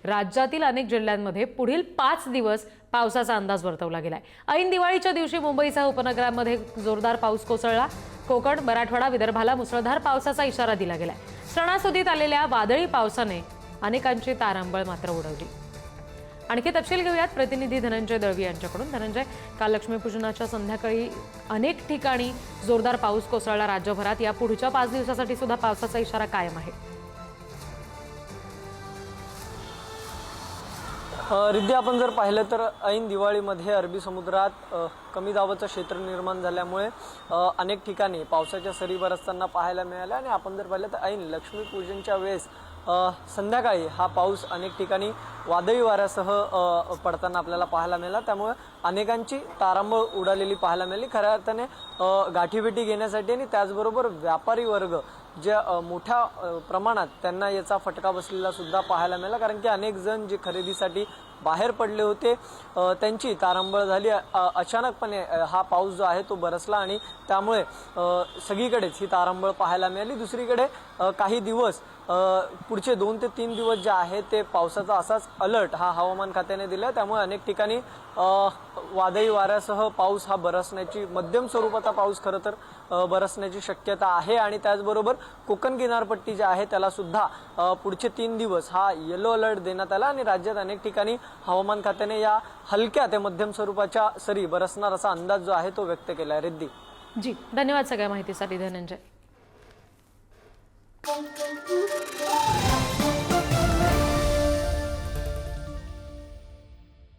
राज्यातील अनेक जिल्ह्यांमध्ये पुढील 5 दिवस पावसाचा अंदाज वर्तवला गेलाय। ऐन दिवाळीच्या दिवशी मुंबईसह उपनगरांमध्ये जोरदार पाऊस कोसळला। कोकण, मराठवाडा, विदर्भाला मुसळधार पावसाचा इशारा दिला गेलाय। सणासुदीत आलेल्या वादळी पावसाने अनेकांची तारांबळ मात्र उडवली। आणखी तपशील घेऊयात प्रतिनिधी धनंजय दळवी यांच्याकडून। धनंजय, काल लक्ष्मीपूजनाच्या संध्याकाळी अनेक ठिकाणी जोरदार पाऊस कोसळला राज्यभरात। या पुढच्या 5 दिवसासाठी सुद्धा पावसाचा इशारा कायम आहे। रिद्धी, आपण जर पाहिलं तर ऐन दिवाळीमध्ये अरबी समुद्रात कमी दाबाचं क्षेत्र निर्माण झाल्यामुळे अनेक ठिकाणी पावसाच्या सरी बरसताना पाहायला मिळाल्या। आणि आपण जर पाहिलं तर ऐन लक्ष्मीपूजनच्या वेळेस संध्याकाळी हा पाऊस अनेक ठिकाणी वादळी वाऱ्यासह पडताना आपल्याला पाहायला मिळाला। त्यामुळे अनेकांची तारांबळ उडालेली पाहायला मिळाली। खऱ्या अर्थाने गाठीभेटी घेण्यासाठी आणि त्याचबरोबर व्यापारी वर्ग ज्या मोठ्या प्रमाणात त्यांना याचा फटका बसलेला सुद्धा पाहायला मिळाला। कारण की अनेक जण जे खरेदीसाठी बाहेर पडले होते त्यांची तारांबळ झाली। अचानकपणे हा पाऊस जो आहे तो बरसला आणि त्यामुळे सगळीकडेच ही तारांबळ पाहायला मिळाली। दुसरीकडे काही दिवस पुढचे 2 ते 3 दिवस जे आहे ते पावसाचा असाच अलर्ट हा हवामान खात्याने दिला। त्यामुळे अनेक ठिकाणी वादळी वाऱ्यासह पाऊस हा बरसण्याची, मध्यम स्वरूपाचा पाऊस खरं तर बरसण्याची शक्यता आहे। आणि त्याचबरोबर कोकण किनारपट्टी जी आहे त्याला सुद्धा पुढचे 3 दिवस हा येलो अलर्ट देण्यात आला। आणि राज्यात अनेक ठिकाणी हवामान खात्याने या हलक्या ते मध्यम स्वरूपाच्या सरी बरसणार असा अंदाज जो आहे तो व्यक्त केला आहे। रिद्धी जी, धन्यवाद सगळ्या माहितीसाठी धनंजय।